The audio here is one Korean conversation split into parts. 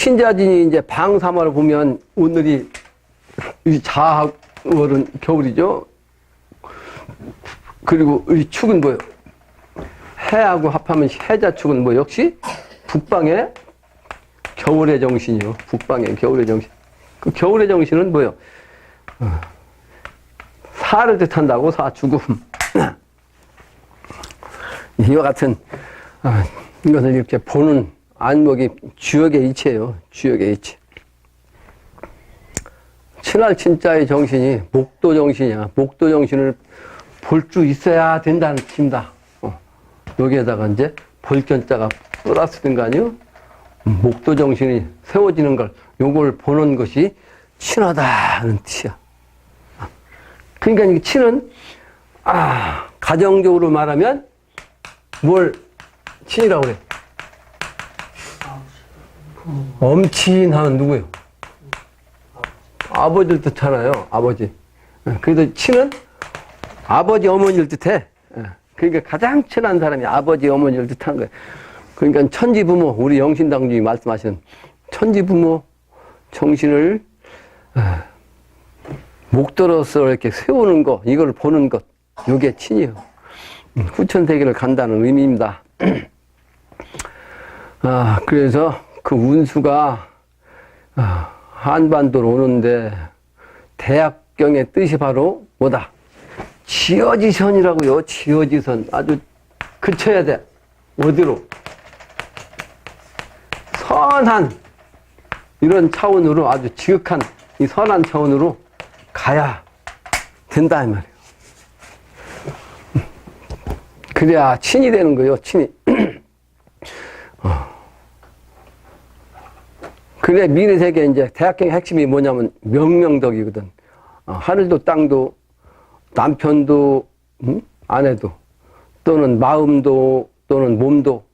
신자진이 이제 방삼화를 보면 오늘이 이 자월은 겨울이죠. 그리고 이 축은 뭐예요? 해하고 합하면 해자축은 뭐 역시 북방의 겨울의 정신이요. 북방의 겨울의 정신. 그 겨울의 정신은 뭐예요? 사를 뜻한다고, 사, 죽음. 이와 같은, 이것을 이렇게 보는 안목이 주역의 이치예요. 주역의 이치. 친할 친자의 정신이 목도 정신이야. 목도 정신을 볼 줄 있어야 된다는 뜻입니다. 여기에다가 이제 볼견자가 플러스 된 거 아니에요? 목도 정신이 세워지는 걸, 요걸 보는 것이 친하다는 뜻이야. 그러니까 이 친은, 가정적으로 말하면 뭘 친이라고 그래? 엄친하면 누구예요? 아버지를 뜻하나요? 아버지. 그래서 친은 아버지, 어머니를 뜻해. 그러니까 가장 친한 사람이 아버지, 어머니를 뜻하는 거예요. 그러니까 천지부모, 우리 영신당주이 말씀하시는 천지부모 정신을 목도로서 이렇게 세우는 것, 이걸 보는 것, 이게 친이에요. 후천세계를 간다는 의미입니다. 그래서 그 운수가 한반도로 오는데 대학경의 뜻이 바로 뭐다? 지어지선이라고요. 지어지선. 아주 그쳐야 돼. 어디로? 선한 이런 차원으로, 아주 지극한 이 선한 차원으로 가야 된다 이 말이에요. 그래야 친이 되는 거예요. 친이. 그래 미래세계 이제 대학경의 핵심이 뭐냐면 명명덕이거든. 하늘도 땅도 남편도 아내도 또는 마음도 또는 몸도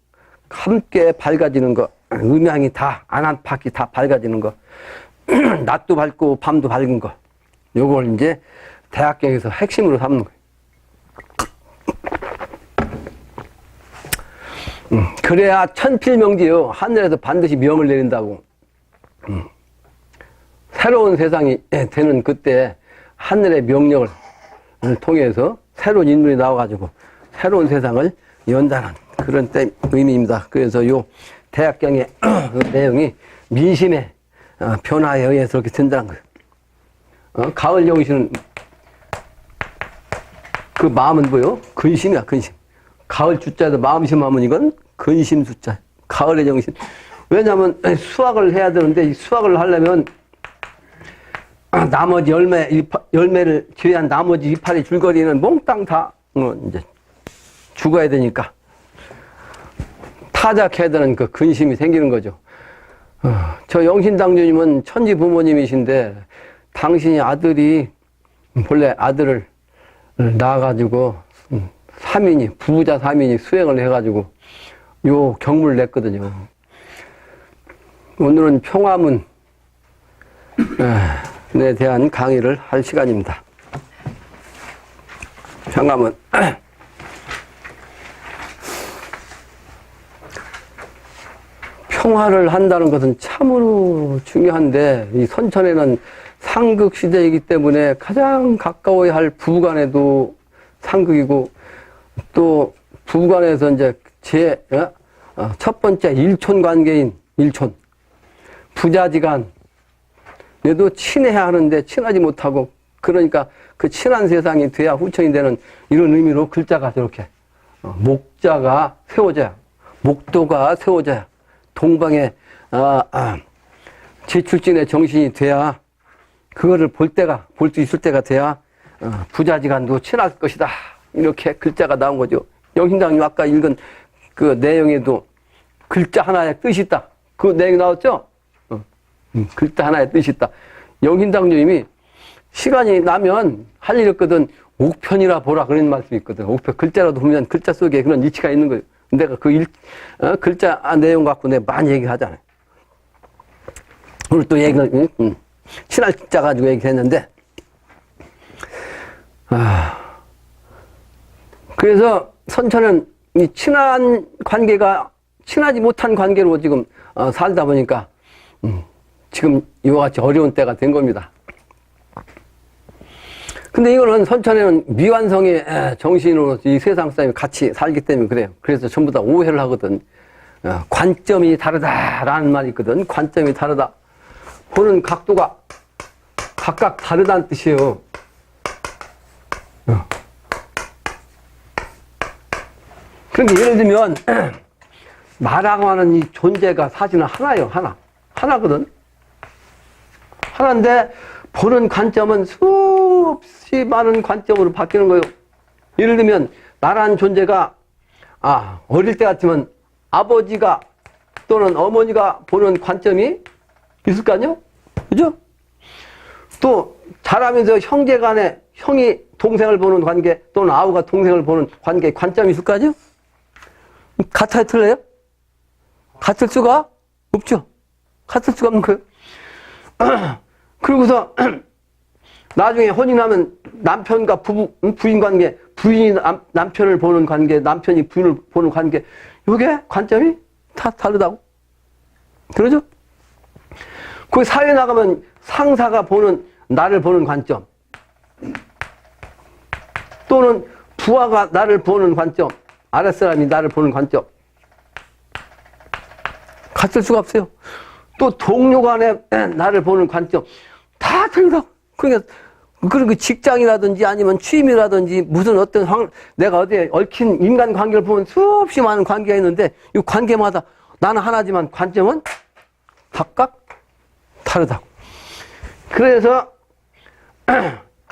함께 밝아지는 거, 음양이 다 안팎이 다 밝아지는 거, 낮도 밝고 밤도 밝은 거, 요걸 이제 대학경에서 핵심으로 삼는 거예요. 그래야 천필명지요. 하늘에서 반드시 명을 내린다고. 새로운 세상이 되는 그때 하늘의 명령을 통해서 새로운 인물이 나와가지고 새로운 세상을 연다는 그런 의미입니다. 그래서 요 대학경의 내용이 민심의 변화에 의해서 그렇게 된다는 거예요. 가을 정신은 그 마음은 뭐요? 근심이야, 근심. 가을 주자에도 마음심하면 이건 근심 숫자. 가을의 정신. 왜냐하면 수확을 해야 되는데 이 수확을 하려면 나머지 열매를 기회한 나머지 이파리 줄거리는 몽땅 다 이제 죽어야 되니까 타작해야 되는 그 근심이 생기는 거죠. 저 영신당주님은 천지 부모님이신데 당신이 아들이 본래 아들을 낳아가지고 3인이 부부자 3인이 수행을 해가지고 요 경물을 냈거든요. 오늘은 평화문에 대한 강의를 할 시간입니다. 평화문. 평화를 한다는 것은 참으로 중요한데 이 선천에는 상극시대이기 때문에 가장 가까워야 할 부부간에도 상극이고 또 부부간에서 이제 첫 번째 일촌 관계인 일촌 부자지간 얘도 친해야 하는데 친하지 못하고 그러니까 그 친한 세상이 돼야 후천이 되는 이런 의미로 글자가 저렇게 목자가 세워져야 목도가 세워져야 동방의 제출진의 정신이 돼야 그거를 볼 수 있을 때가 돼야 부자지간도 친할 것이다 이렇게 글자가 나온 거죠. 영신당이 아까 읽은 그 내용에도 글자 하나의 뜻이 있다 그 내용이 나왔죠. 글자 하나의 뜻이 있다. 영신당주님이 시간이 나면 할 일 없거든 옥편이라 보라 그런 말씀이 있거든. 옥편 글자라도 보면 글자 속에 그런 이치가 있는 거예요. 내가 그 글자 내용 갖고 내가 많이 얘기하잖아요. 오늘 또 얘기를 친할 자 가지고 얘기했는데 그래서 선천은 이 친한 관계가 친하지 못한 관계로 지금 살다 보니까 지금 이와 같이 어려운 때가 된 겁니다. 근데 이거는 선천에는 미완성의 정신으로 이 세상 사람이 같이 살기 때문에 그래요. 그래서 전부 다 오해를 하거든. 관점이 다르다라는 말이 있거든. 관점이 다르다. 보는 각도가 각각 다르다는 뜻이에요. 그러니까 예를 들면 나라고 하는 이 존재가 사실은 하나예요. 하나거든. 하나인데 보는 관점은 수없이 많은 관점으로 바뀌는 거예요. 예를 들면 나라는 존재가 어릴 때 같으면 아버지가 또는 어머니가 보는 관점이 있을 거 아니에요? 그죠? 또 자라면서 형제 간에 형이 동생을 보는 관계 또는 아우가 동생을 보는 관계에 관점이 있을 거 아니에요? 같아요, 틀려요? 같을 수가 없죠. 같을 수가 없는 거예요. 그러고서 나중에 혼인하면 남편과 부인 관계, 부인이 남편을 보는 관계, 남편이 부인을 보는 관계, 이게 관점이 다 다르다고. 그러죠? 그 사회 나가면 상사가 나를 보는 관점, 또는 부하가 나를 보는 관점, 아랫사람이 나를 보는 관점, 같을 수가 없어요. 또 동료 간에 나를 보는 관점, 다 틀리다고. 그러니까 그 직장이라든지 아니면 취미라든지 무슨 내가 어디에 얽힌 인간 관계를 보면 수없이 많은 관계가 있는데 이 관계마다 나는 하나지만 관점은 각각 다르다고. 그래서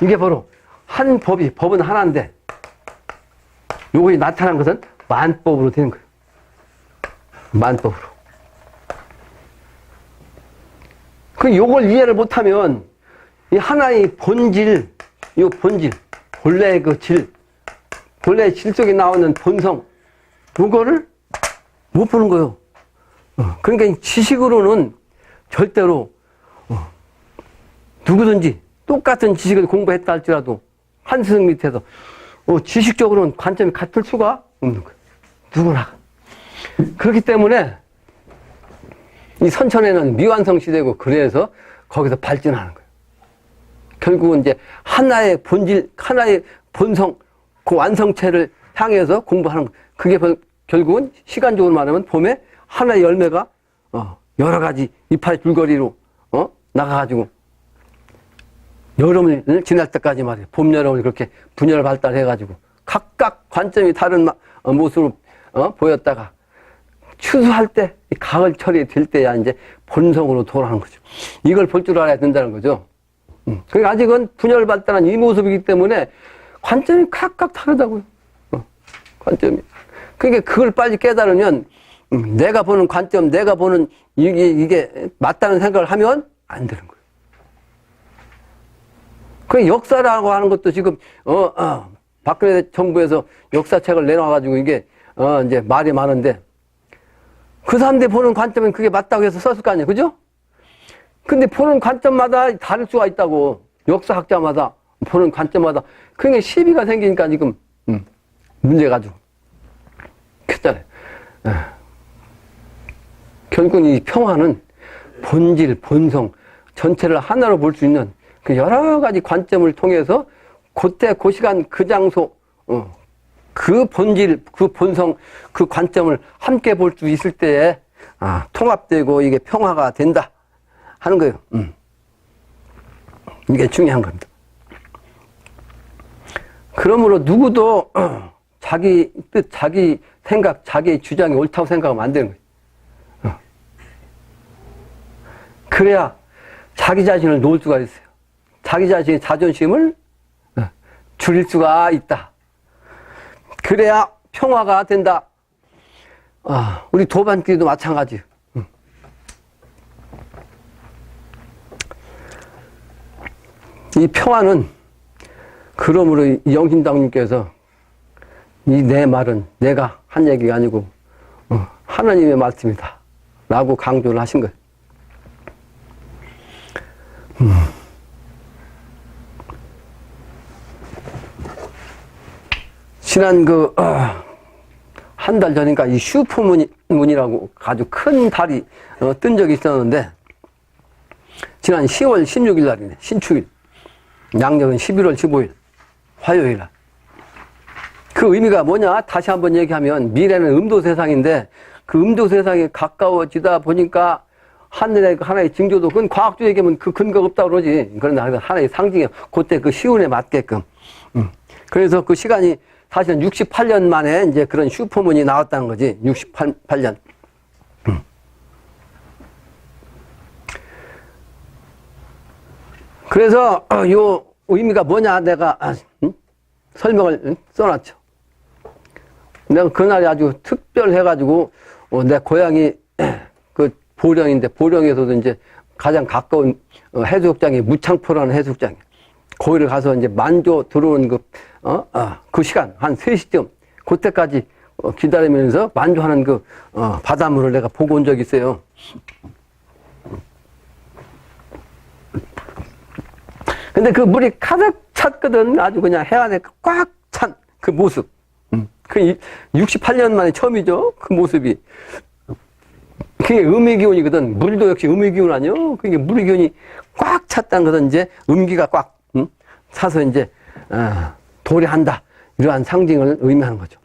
이게 바로 법은 하나인데 요것이 나타난 것은 만법으로 되는 거예요. 만법으로. 요걸 이해를 못하면 이 하나의 본질, 본래의 본래의 질 속에 나오는 본성, 요거를 못 보는 거예요. 그러니까 지식으로는 절대로, 누구든지 똑같은 지식을 공부했다 할지라도, 한 스승 밑에서, 지식적으로는 관점이 같을 수가 없는 거예요. 누구나. 그렇기 때문에, 이 선천에는 미완성 시대고, 그래서 거기서 발전하는 거예요. 결국은 이제 하나의 본질, 하나의 본성, 그 완성체를 향해서 공부하는 거예요. 그게 결국은 시간적으로 말하면 봄에 하나의 열매가 여러 가지 이파리 줄거리로 나가가지고 여름을 지날 때까지 말이에요. 봄, 여름을 그렇게 분열 발달해가지고 각각 관점이 다른 모습으로 보였다가 추수할 때, 가을철이 될 때야 이제 본성으로 돌아가는 거죠. 이걸 볼 줄 알아야 된다는 거죠. 그러니까 아직은 분열 발달한 이 모습이기 때문에 관점이 각각 다르다고요. 관점이. 그러니까 그걸 빨리 깨달으면 내가 보는 관점, 내가 보는 이게 맞다는 생각을 하면 안 되는 거예요. 그 역사라고 하는 것도 지금 박근혜 정부에서 역사책을 내놔가지고 이게 이제 말이 많은데 그 사람들이 보는 관점은 그게 맞다고 해서 썼을 거 아니에요, 그죠? 근데 보는 관점마다 다를 수가 있다고. 역사학자마다 보는 관점마다 그게 시비가 생기니까 지금 문제가 좀 크잖아요. 결국은 이 평화는 본질, 본성 전체를 하나로 볼 수 있는 그 여러 가지 관점을 통해서 그때 그 시간 그 장소 그 본질, 그 본성, 그 관점을 함께 볼 수 있을 때에 통합되고 이게 평화가 된다 하는 거예요. 이게 중요한 겁니다. 그러므로 누구도 자기 뜻, 자기 생각, 자기 주장이 옳다고 생각하면 안 되는 거예요. 그래야 자기 자신을 놓을 수가 있어요. 자기 자신의 자존심을 줄일 수가 있다. 그래야 평화가 된다. 우리 도반끼리도 마찬가지예요. 이 평화는 그러므로 이 영신당님께서 이 내 말은 내가 한 얘기가 아니고 하나님의 말씀이다 라고 강조를 하신 거예요. 지난 한 달 전인가 이 슈퍼문이라고 아주 큰 달이 뜬 적이 있었는데 지난 10월 16일 날이네. 신축일. 양력은 11월 15일. 화요일 날. 그 의미가 뭐냐? 다시 한번 얘기하면 미래는 음도 세상인데 그 음도 세상에 가까워지다 보니까 하나의 징조도 그건 과학적 얘기하면 그 근거가 없다고 그러지. 그러나 하나의 상징이에요. 그때 그 시운에 맞게끔. 그래서 그 시간이 사실은 68년 만에 이제 그런 슈퍼문이 나왔다는 거지. 68년. 그래서 요 의미가 뭐냐 내가 설명을 써놨죠. 내가 그날이 아주 특별해가지고 내 고향이 그 보령인데 보령에서도 이제 가장 가까운 해수욕장이 무창포라는 해수욕장이에요. 거기를 가서 이제 만조 들어오는 그 시간 한 3시쯤 그때까지 기다리면서 만조하는 그 바닷물을 내가 보고 온 적이 있어요. 근데 그 물이 가득 찼거든. 아주 그냥 해안에 꽉 찬 그 모습. 그 68년 만에 처음이죠. 그 모습이. 그게 음의 기운이거든. 물도 역시 음의 기운 아니요? 그게 물의 기운이 꽉 찼다는 것은 이제 음기가 꽉 차서 이제 도래한다. 이러한 상징을 의미하는 거죠.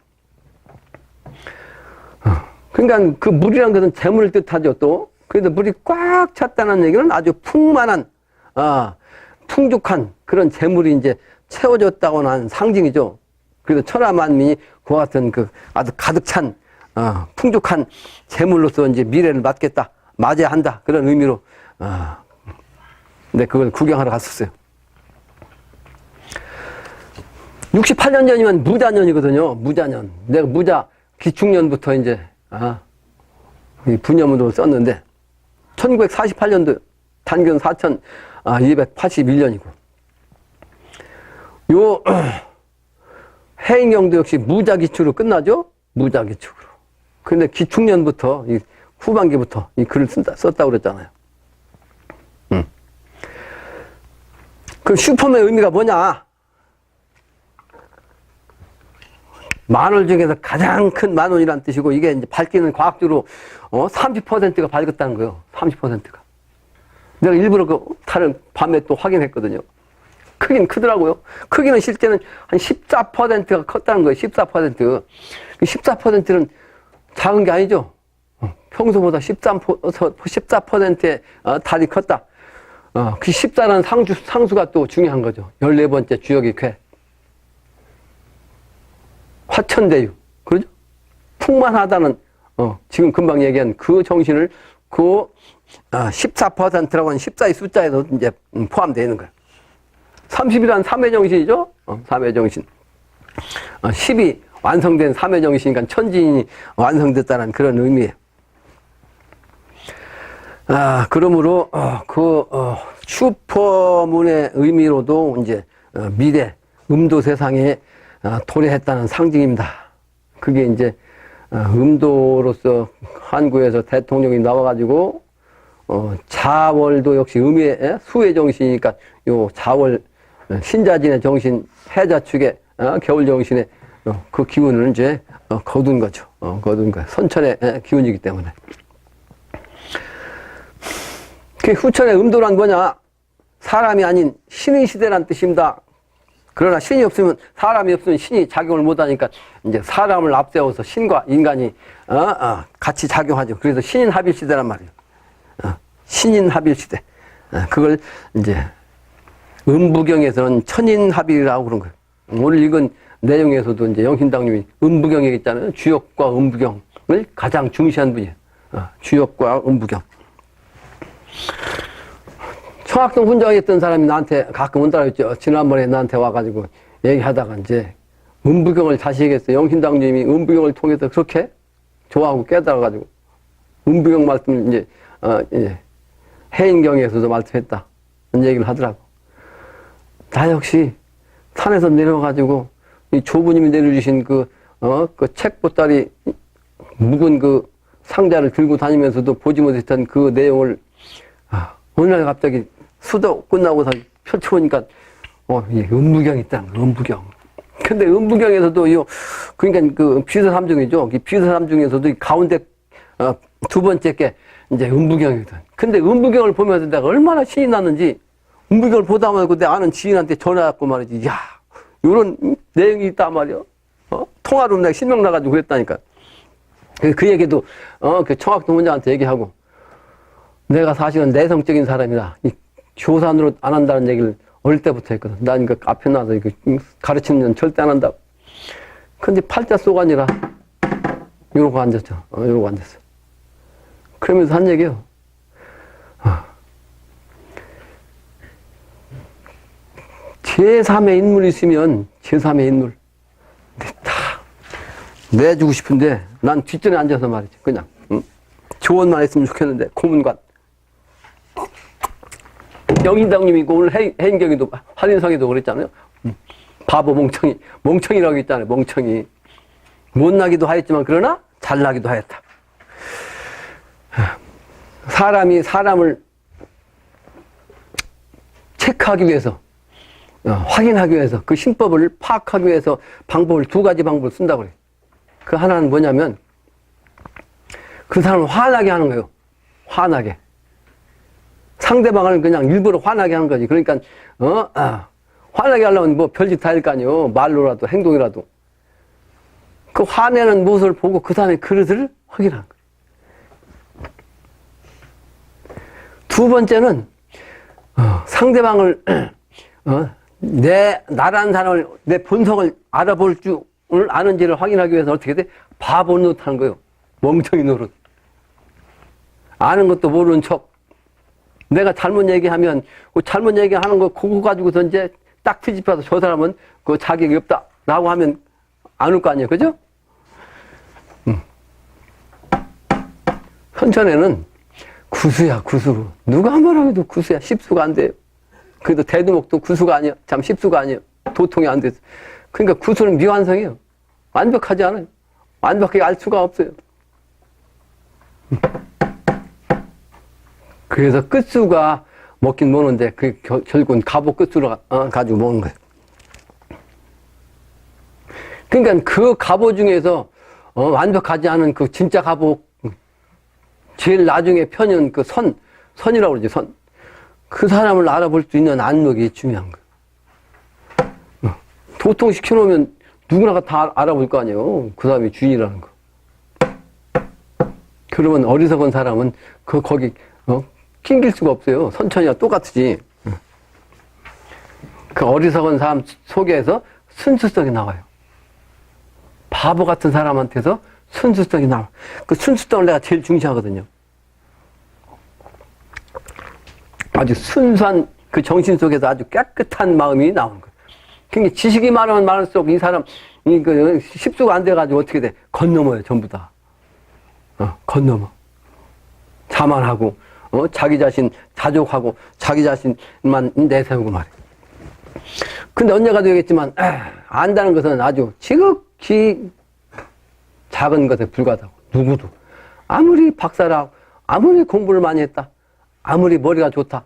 그러니까 그 물이란 것은 재물을 뜻하죠. 또 그래서 물이 꽉 찼다는 얘기는 아주 풍만한 풍족한 그런 재물이 이제 채워졌다고는 하는 상징이죠. 그래서 천하만민이 그와 같은 그 아주 가득 찬 풍족한 재물로서 이제 미래를 맞이해야 한다. 그런 의미로 근데 그걸 구경하러 갔었어요. 68년 전이면 무자년이거든요. 무자년. 내가 무자 기축년부터 이제 이 분여문으로 썼는데 1948년도 단견 4281년이고 요 해인경도 역시 무자기축으로 끝나죠? 무자기축으로. 근데 기축년부터 이 후반기부터 이 글을 썼다고 그랬잖아요. 그 슈퍼맨의 의미가 뭐냐? 만월 중에서 가장 큰 만원이라는 뜻이고 이게 이제 밝기는 과학적으로 30%가 밝았다는 거예요. 30%가. 내가 일부러 그 달을 밤에 또 확인했거든요. 크긴 크더라고요. 크기는 실제는 한 14%가 컸다는 거예요. 14%. 14%는 작은 게 아니죠. 평소보다 14%의 달이 컸다. 그 14라는 상수가 또 중요한 거죠. 14번째 주역이 쾌. 화천대유. 그러죠? 풍만하다는, 지금 금방 얘기한 그 정신을 14%라고 하는 14의 숫자에서 이제 포함되어 있는 거예요. 30이란 3의 정신이죠? 3의 정신. 10이 완성된 3의 정신이니까 천지인이 완성됐다는 그런 의미예요. 그러므로, 슈퍼문의 의미로도 이제, 미래, 음도 세상에 도래했다는 상징입니다. 그게 이제, 음도로서 한국에서 대통령이 나와가지고, 자월도 역시 음의, 수의 정신이니까, 요 자월, 신자진의 정신, 해자축의, 겨울 정신의 그 기운을 이제, 거둔 거죠. 거둔 거예요. 선천의 기운이기 때문에. 그 후천의 음도란 뭐냐? 사람이 아닌 신의 시대란 뜻입니다. 그러나 신이 없으면, 사람이 없으면 신이 작용을 못하니까, 이제 사람을 앞세워서 신과 인간이, 같이 작용하죠. 그래서 신인 합일 시대란 말이에요. 신인 합일 시대. 그걸 이제, 음부경에서는 천인 합일이라고 그런 거예요. 오늘 읽은 내용에서도 이제 영신당님이 음부경 얘기했잖아요. 주역과 음부경을 가장 중시한 분이에요. 주역과 음부경. 청학동 훈장에 있던 사람이 나한테 가끔 온다고 했죠. 지난번에 나한테 와가지고 얘기하다가 이제 음부경을 다시 얘기했어요. 영신당님이 음부경을 통해서 그렇게 좋아하고 깨달아가지고 음부경 말씀 이제 해인경에서도 말씀했다. 이런 얘기를 하더라고. 나 역시 산에서 내려가지고 이 조부님이 내려주신 그 책 보따리 묵은 그 상자를 들고 다니면서도 보지 못했던 그 내용을 어느 날 갑자기 수도 끝나고서 펼쳐보니까 이 음부경이 있다는 거야. 음부경. 근데 음부경에서도 그러니까 그 비서삼중이죠. 이 비서삼중에서도 이 가운데 두 번째 게 이제 음부경이거든. 근데 음부경을 보면서 내가 얼마나 신이 났는지, 음부경을 보다 말고 내 아는 지인한테 전화했고 말이지. 야, 요런 내용이 있단 말이야. 통화로 내가 실명 나가지고 그랬다니까. 그 얘기도, 그 청학도 원장한테 얘기하고, 내가 사실은 내성적인 사람이다. 이 조산으로 안 한다는 얘기를 어릴 때부터 했거든. 난 그 앞에 나서 이거 가르치는 건 절대 안 한다고. 근데 팔자 쏘가 아니라, 이러고 앉았죠. 이러고 앉았어. 그러면서 한 얘기요. 제3의 인물이 있으면, 제3의 인물. 다 내주고 싶은데, 난 뒷전에 앉아서 말이지. 그냥, 응? 조언만 했으면 좋겠는데, 고문관. 영인당님이고, 오늘 해인경이도, 한인성에도 그랬잖아요. 바보 멍청이라고 했잖아요. 멍청이. 못나기도 하였지만, 그러나, 잘나기도 하였다. 사람이 사람을 체크하기 위해서, 확인하기 위해서, 그 신법을 파악하기 위해서 방법을, 두 가지 방법을 쓴다고 그래요. 그 하나는 뭐냐면, 그 사람을 화나게 하는 거예요. 화나게. 상대방을 그냥 일부러 화나게 하는 거지. 그러니까, 화나게 하려면 뭐 별짓 다 할 거 아니에요. 말로라도, 행동이라도. 그 화내는 모습을 보고 그 사람의 그릇을 확인하는 거예요. 두 번째는, 상대방을, 나라는 사람을, 내 본성을 알아볼 줄을 아는지를 확인하기 위해서 어떻게 돼? 바보 노릇 하는 거예요. 멍청이 노릇. 아는 것도 모르는 척. 내가 잘못 얘기하면, 그 잘못 얘기하는 거, 그거 가지고서 이제 딱 트집혀서 저 사람은 그 자격이 없다. 라고 하면 안 올 거 아니에요. 그죠? 현천에는 구수야, 구수. 누가 뭐라고 해도 구수야. 십수가 안 돼요. 그래도 대두목도 구수가 아니야. 참 십수가 아니에요. 도통이 안 돼서. 그러니까 구수는 미완성이에요. 완벽하지 않아요. 완벽하게 알 수가 없어요. 그래서 끝수가 먹긴 먹는데, 결국은 갑오 끝수로 가지고 먹는 거예요. 그러니까 그 갑오 중에서, 완벽하지 않은 그 진짜 갑오, 제일 나중에 편은 그 선이라고 그러지, 선. 그 사람을 알아볼 수 있는 안목이 중요한 거예요. 도통시켜놓으면 누구나가 다 알아볼 거 아니에요. 그 사람이 주인이라는 거. 그러면 어리석은 사람은 거기, 낑길 수가 없어요. 선천이와 똑같지. 그 어리석은 사람 속에서 순수성이 나와요. 바보 같은 사람한테서 순수성이 나와. 그 순수성을 내가 제일 중시하거든요. 아주 순수한 그 정신 속에서 아주 깨끗한 마음이 나오는 거예요. 그러니까 지식이 많으면 많을수록 이 사람, 그 십수가 안 돼가지고 어떻게 돼? 건너머요, 전부 다. 건너머. 자만하고, 자기 자신 자족하고, 자기 자신만 내세우고 말이에요. 근데 언제가도 얘기했지만, 안다는 것은 아주 지극히 작은 것에 불과하다고. 누구도. 아무리 박사라, 아무리 공부를 많이 했다. 아무리 머리가 좋다.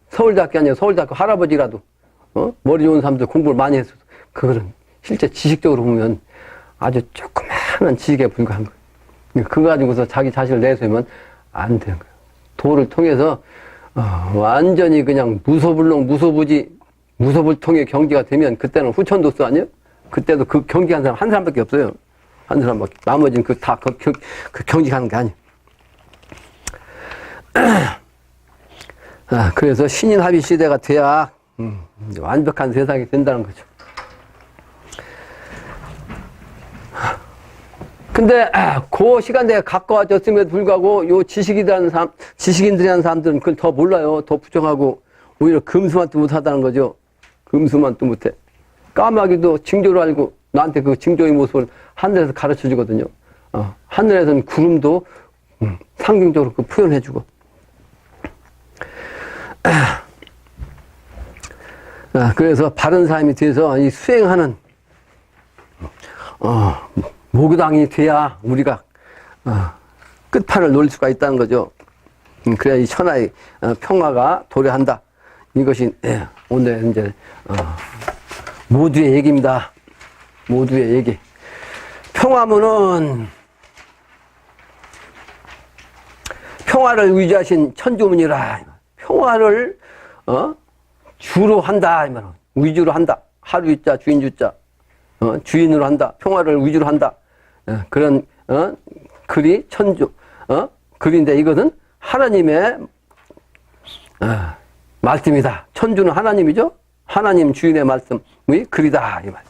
서울대학교 아니야. 서울대학교 할아버지라도, 머리 좋은 사람들 공부를 많이 했어도, 그거는 실제 지식적으로 보면 아주 조그마한 지식에 불과한 거예요. 그거 가지고서 자기 자신을 내세우면 안 되는 거예요. 도를 통해서, 완전히 그냥 무소불능, 무소부지, 무소불통의 경지가 되면 그때는 후천도수 아니에요? 그때도 그 경지한 사람 한 사람밖에 없어요. 한 사람밖에. 나머지는 그 경지하는 게 아니에요. 그래서 신인합의 시대가 돼야 완벽한 세상이 된다는 거죠. 근데 그 시간대가 가까워졌음에도 불구하고 요 지식인들이라는 사람들은 그걸 더 몰라요. 더 부정하고 오히려 금수만도 못하다는 거죠. 금수만도 못해. 까마귀도 징조를 알고 나한테 그 징조의 모습을 하늘에서 가르쳐 주거든요. 하늘에서는 구름도 상징적으로 그 표현해 주고. 그래서 바른 삶이 돼서 이 수행하는 목유당이 돼야 우리가 끝판을 노릴 수가 있다는 거죠. 그래야 이 천하의 평화가 도래한다. 이것이 오늘 이제 모두의 얘기입니다. 모두의 얘기. 평화를 위주하신 천주문이라. 평화를 주로 한다 이 말은. 위주로 한다. 하루 주자 주인 주자 주인으로 한다. 평화를 위주로 한다. 그런 글이 천주 글인데 이것은 하나님의 말씀이다. 천주는 하나님이죠. 하나님 주인의 말씀이 글이다 이 말.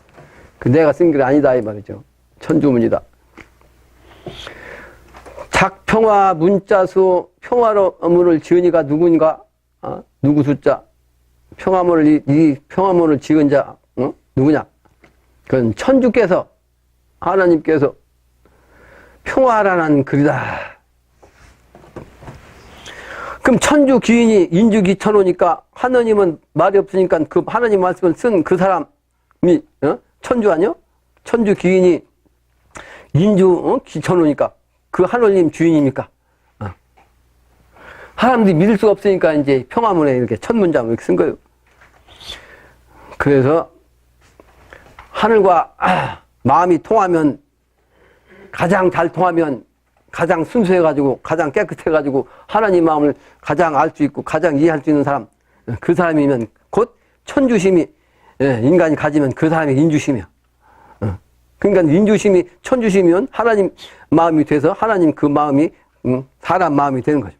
그 내가 쓴 글이 아니다 이 말이죠. 천주문이다. 작평화 문자수 평화문을 지으니가 누구인가? 누구 숫자? 평화문을 이 평화문을 지은 자 누구냐? 그건 천주께서 하나님께서 평화라는 글이다. 그럼 천주 기인이 인주 기천호니까 하느님은 말이 없으니까 그 하나님 말씀을 쓴 그 사람이 천주 아니요? 천주 기인이 인주 기천호니까 그 하느님 주인이니까 사람들이 믿을 수가 없으니까 이제 평화문에 이렇게 첫 문장을 이렇게 쓴 거예요. 그래서 하늘과 마음이 통하면 가장 잘 통하면 가장 순수해가지고 가장 깨끗해가지고 하나님 마음을 가장 알 수 있고 가장 이해할 수 있는 사람 그 사람이면 곧 천주심이 인간이 가지면 그 사람이 인주심이야. 그러니까 인주심이 천주심이면 하나님 마음이 돼서 하나님 그 마음이 사람 마음이 되는 거죠.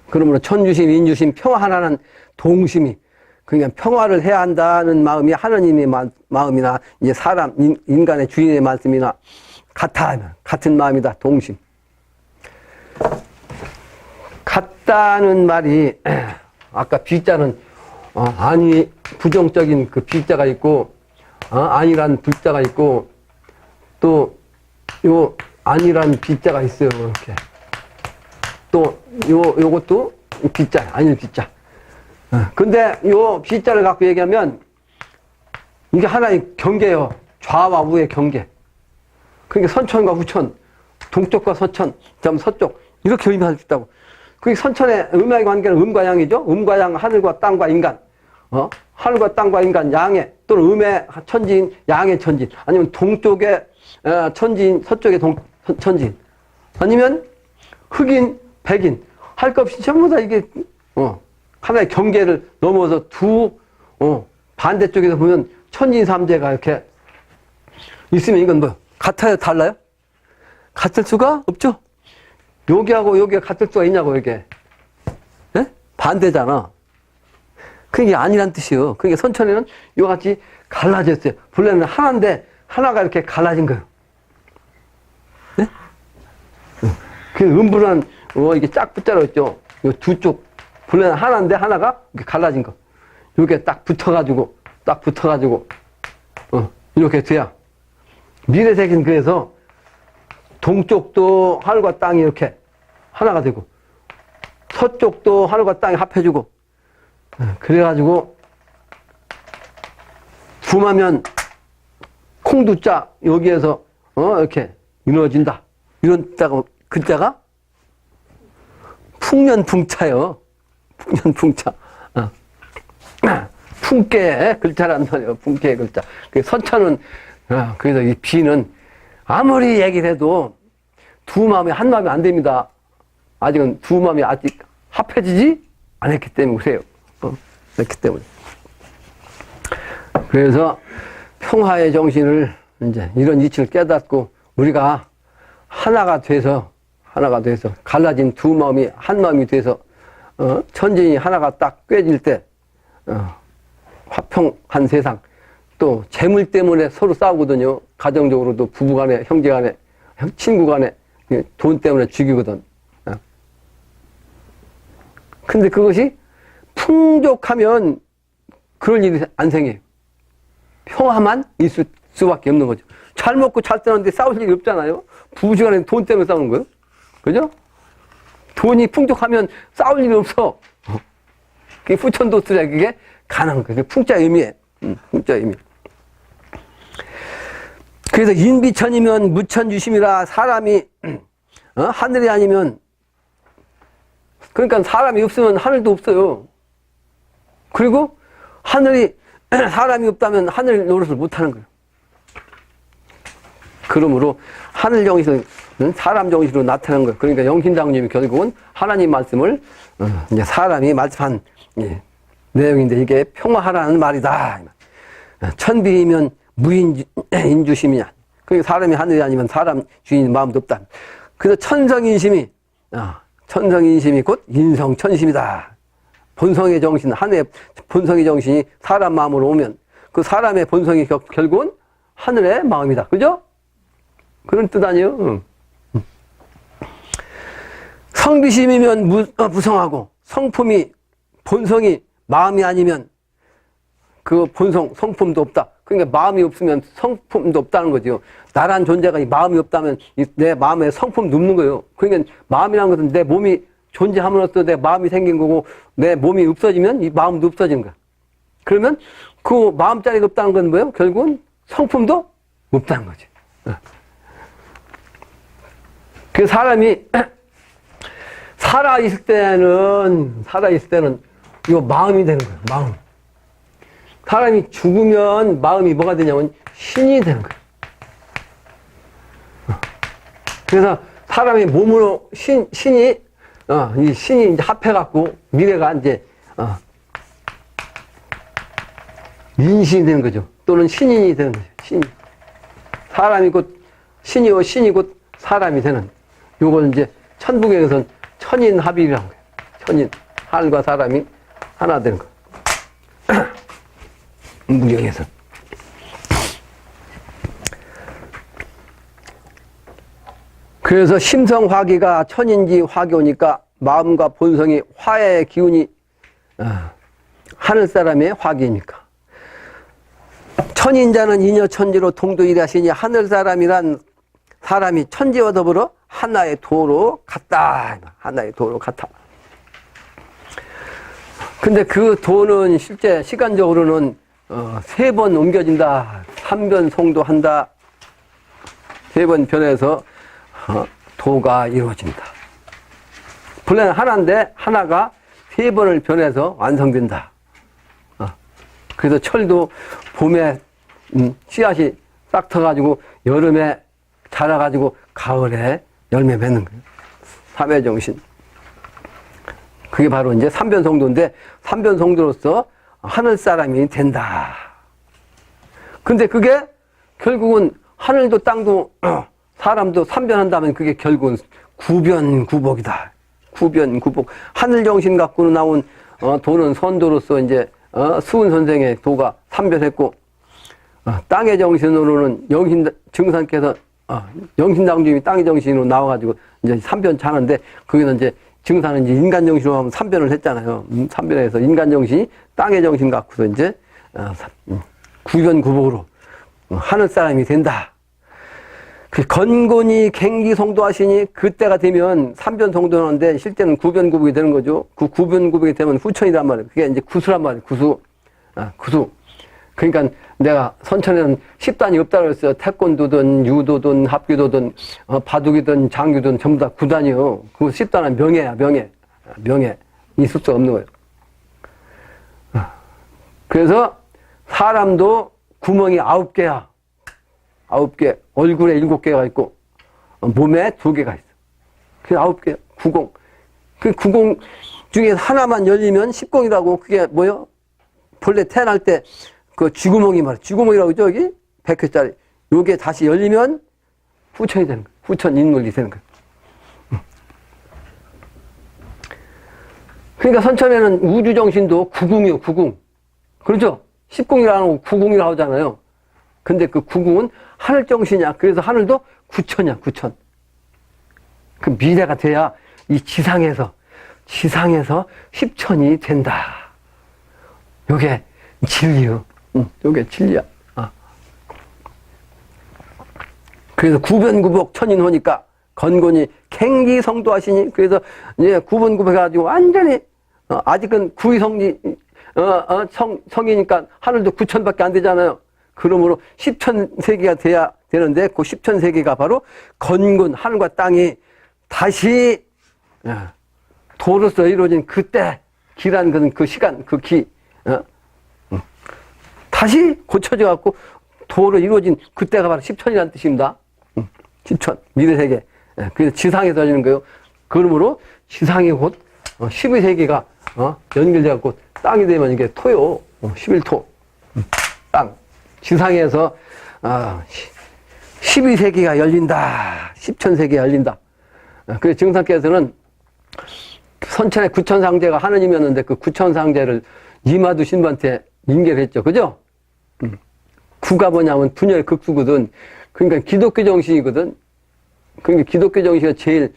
그러므로 천주심, 인주심, 평화 하나는 동심이 그러니까 평화를 해야 한다는 마음이 하나님의 마음이나 이제 사람 인간의 주인의 말씀이나 같은 마음이다. 동심. 같다는 말이 아까 비자는 아니 부정적인 그 비자가 있고 아니란 불자가 있고 또 요 아니란 비자가 있어요. 이렇게 또 요것도 비자 아닐 비자. 근데 요 비자를 갖고 얘기하면 이게 하나의 경계예요. 좌와 우의 경계. 그러니까 선천과 후천, 동쪽과 서천, 서쪽 이렇게 의미할 수 있다고. 그게 선천의 음양의 관계는 음과 양이죠. 음과 양, 하늘과 땅과 인간. 하늘과 땅과 인간, 양의 또는 음의 천지인, 양의 천지인, 아니면 동쪽의 천지인, 서쪽의 천지인, 아니면 흑인, 백인 할 것 없이 전부 다 이게 하나의 경계를 넘어서 두 반대쪽에서 보면 천지인 삼재가 이렇게 있으면 이건 뭐 같아요? 달라요? 같을 수가 없죠? 여기하고 여기가 같을 수가 있냐고, 이게. 네? 반대잖아. 그게 아니란 뜻이요. 그러니까 선천에는 이와 같이 갈라졌어요. 본래는 하나인데, 하나가 이렇게 갈라진 거예요. 네? 그 음부는, 이게 짝 붙자로 했죠. 요 두 쪽. 본래는 하나인데, 하나가 이렇게 갈라진 거. 이렇게 딱 붙어가지고, 이렇게 돼야. 미래세계는 그래서 동쪽도 하늘과 땅이 이렇게 하나가 되고 서쪽도 하늘과 땅이 합해지고 그래가지고 둠하면 콩두자 여기에서 이렇게 이루어진다. 이런 글자가 풍년풍자요. 풍년풍자. 풍계의 글자란 말이에요. 풍계의 글자. 그 선천은 그래서 이 비는 아무리 얘기를 해도 두 마음이 한 마음이 안 됩니다. 아직은 두 마음이 아직 합해지지 않았기 때문에 그래요. 그렇기 때문에. 그래서 평화의 정신을 이제 이런 이치를 깨닫고 우리가 하나가 돼서 갈라진 두 마음이 한 마음이 돼서 천진이 하나가 딱 꿰질 때 화평한 세상. 또 재물 때문에 서로 싸우거든요. 가정적으로도 부부간에, 형제간에, 친구간에 돈 때문에 죽이거든. 근데 그것이 풍족하면 그럴 일이 안 생겨요. 평화만 있을 수밖에 없는 거죠. 잘 먹고 잘 사는데 싸울 일이 없잖아요. 부부간에 돈 때문에 싸우는 거예요. 그죠? 돈이 풍족하면 싸울 일이 없어. 그게 후천도수라 그게 가능한 거예요. 그게 풍자 의미예요. 풍자 의미. 그래서 인비천이면 무천주심이라 사람이 하늘이 아니면 그러니까 사람이 없으면 하늘도 없어요. 그리고 하늘이 사람이 없다면 하늘 노릇을 못하는 거예요. 그러므로 하늘 정신을 사람 정신으로 나타나는 거예요. 그러니까 영신당님이 결국은 하나님 말씀을 이제 사람이 말씀한 내용인데 이게 평화하라는 말이다. 천비이면 무인주심이냐. 그러니까 사람이 하늘이 아니면 사람 주인 마음도 없다. 그래서 천성인심이 곧 인성천심이다. 본성의 정신, 하늘의 본성의 정신이 사람 마음으로 오면 그 사람의 본성이 결국은 하늘의 마음이다. 그죠? 그런 뜻 아니에요? 성비심이면 무성하고 성품이 본성이 마음이 아니면 그 본성 성품도 없다. 그러니까 마음이 없으면 성품도 없다는 거죠. 나란 존재가 이 마음이 없다면 내 마음에 성품도 없는 거예요. 그러니까 마음이라는 것은 내 몸이 존재함으로써 내 마음이 생긴 거고 내 몸이 없어지면 이 마음도 없어지는 거야. 그러면 그 마음자리가 없다는 건 뭐예요? 결국은 성품도 없다는 거지. 그 사람이 살아있을 때는 이거 마음이 되는 거예요. 마음. 사람이 죽으면 마음이 뭐가 되냐면 신이 되는 거예요. 그래서 사람의 몸으로 신이 이 신이 이제 합해갖고 미래가 이제 인신이 되는 거죠. 또는 신인이 되는 거죠. 신. 사람이 곧 신이요 신이 곧 사람이 되는. 요걸 이제 천부경에서는 천인합일이라는 거예요. 천인. 하늘과 사람이 하나 되는 거. 무경에서. 그래서 심성화기가 천인지 화기오니까 마음과 본성이 화의 기운이 하늘 사람의 화기니까. 천인자는 인여천지로 동도일하시니 하늘 사람이란 사람이 천지와 더불어 하나의 도로 같다. 하나의 도로 같아. 근데 그 도는 실제 시간적으로는 3번 옮겨진다. 3변 송도한다. 3번 변해서 도가 이루어진다. 본래는 하나인데 하나가 3번을 변해서 완성된다. 그래서 철도 봄에 씨앗이 싹 터가지고 여름에 자라가지고 가을에 열매 맺는 거예요. 삼회정신. 그게 바로 이제 삼변성도인데 삼변성도로서 하늘 사람이 된다. 근데 그게 결국은 하늘도 땅도 사람도 삼변한다면 그게 결국은 구변구복이다. 구변구복. 하늘 정신 갖고는 나온 도는 선도로서 이제 수은 선생의 도가 삼변했고 땅의 정신으로는 영신 증산께서 영신당주님이 땅의 정신으로 나와가지고 이제 삼변 차는데 거기는 이제 증산은 이제 인간 정신으로 하면 삼변을 했잖아요. 삼변에서 인간 정신이 땅의 정신 갖고서 이제 구변구복으로 하늘 사람이 된다. 그 건곤이 갱기성도하시니 그때가 되면 삼변성도하는데 실제는 구변구복이 되는 거죠. 그 구변구복이 되면 후천이란 말이에요. 그게 이제 구수란 말이에요. 구수. 구수. 그러니까 내가 선천에는 10단이 없다고 그랬어요. 태권도든 유도든 합기도든 바둑이든 장규든 전부 다 9단이요. 그 10단은 명예야. 명예. 있을 수 없는 거예요. 그래서 사람도 구멍이 9개야. 9개. 얼굴에 7개가 있고 몸에 2개가 있어. 그게 9개. 구공. 그 구공 중에 하나만 열리면 10공이라고. 그게 뭐요? 본래 태어날 때 그 쥐구멍이 말이야. 쥐구멍이라고 그러죠, 여기? 100회짜리. 요게 다시 열리면 후천이 되는 거야. 후천 인물이 되는 거야. 그러니까 선천에는 우주정신도 구궁이요, 구궁. 그렇죠? 10궁이라고 구궁이라고 하잖아요. 근데 그 구궁은 하늘정신이야. 그래서 하늘도 구천이야, 구천. 그 미래가 돼야 이 지상에서 10천이 된다. 요게 진리요. 요게 진리야. 그래서 구변구복 천인호니까 건곤이 갱기성도하시니 그래서 이제 구변구복해가지고 완전히 아직은 구의성이 성이니까 하늘도 9천밖에 안 되잖아요. 그러므로 10천 세계가 돼야 되는데 그 10천 세계가 바로 건곤 하늘과 땅이 다시 도로서 이루어진 그때 기란 것은 그 시간 그 기 다시 고쳐져 갖고 도로 이루어진 그때가 바로 10천이라는 뜻입니다. 10천 미래세계 그래서 지상에서 열리는 거예요. 그러므로 지상이 곧 12세기가 연결돼갖고 땅이 되면 이게 토요. 11토. 땅. 지상에서 12세기가 열린다. 10천세기가 열린다. 그래서 증상께서는 선천의 구천상제가 하느님이었는데 그 구천상제를 이마두 신부한테 인계를 했죠. 그죠? 구가 뭐냐면 분열의 극수거든. 그러니까 기독교 정신이거든. 그러니까 기독교 정신이 제일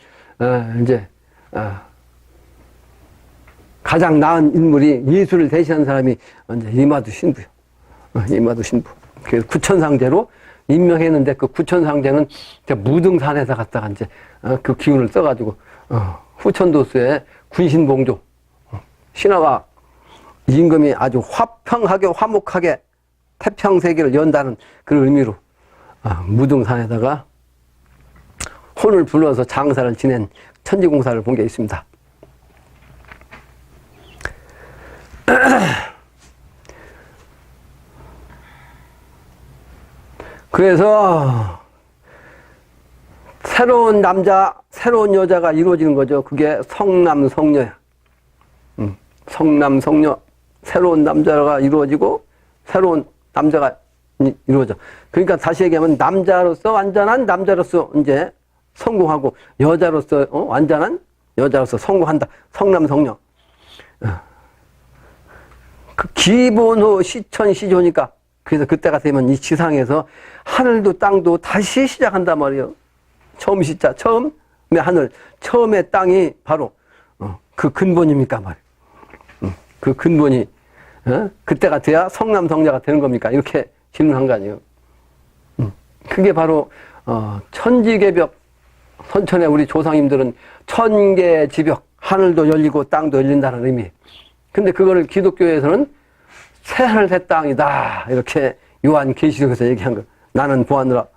가장 나은 인물이 예수를 대신한 사람이 이제 이마두 신부요. 이마두 신부. 그래서 구천상제로 임명했는데 그 구천상제는 무등산에서 갔다가 이제 그 기운을 써가지고 후천도수의 군신봉조 신하와 임금이 아주 화평하게 화목하게 태평세계를 연다는 그런 의미로 무등산에다가 혼을 불러서 장사를 지낸 천지공사를 본 게 있습니다. 그래서 새로운 남자, 새로운 여자가 이루어지는 거죠. 그게 성남성녀야. 성남성녀, 새로운 남자가 이루어지고 새로운 남자가 이루어져. 그러니까 다시 얘기하면 남자로서 완전한 남자로서 이제 성공하고 여자로서 완전한 여자로서 성공한다. 성남성녀. 그 기본호 시천시조니까 그래서 그때가 되면 이 지상에서 하늘도 땅도 다시 시작한단 말이에요. 처음 시자, 처음의 하늘, 처음의 땅이 바로 그 근본입니까 말이에요. 그 근본이 그때가 돼야 성남성녀가 되는 겁니까? 이렇게 질문한 거 아니에요. 그게 바로 천지개벽. 선천에 우리 조상님들은 천계지벽, 하늘도 열리고 땅도 열린다는 의미. 근데 그거를 기독교에서는 새하늘 새 땅이다 이렇게 요한계시록에서 얘기한 거. 나는 보았노라.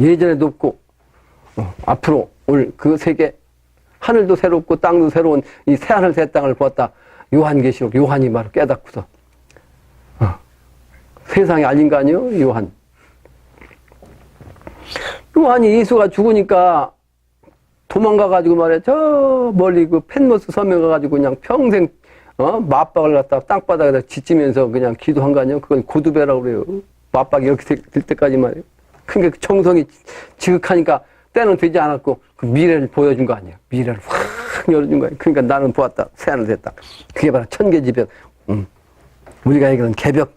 예전에도 없고 앞으로 올 그 세계 하늘도 새롭고 땅도 새로운 이 새하늘 새 땅을 보았다. 요한계시록 요한이 바로 깨닫고서 세상에 알린 거 아니에요? 요한이 예수가 죽으니까 도망가가지고 말이야 저 멀리 그 펜모스 섬에 가가지고 그냥 평생 맞박을 갖다가 땅바닥에다 짓지면서 그냥 기도한 거 아니에요? 그건 고두배라고 그래요. 맞박이 이렇게 될 때까지 말이에요. 그러니까 정성이 지극하니까 때는 되지 않았고 그 미래를 보여준 거 아니에요. 미래를 확 열어준 거예요. 그러니까 나는 보았다. 새하늘 됐다. 그게 바로 천계지벽. 우리가 얘기하는 개벽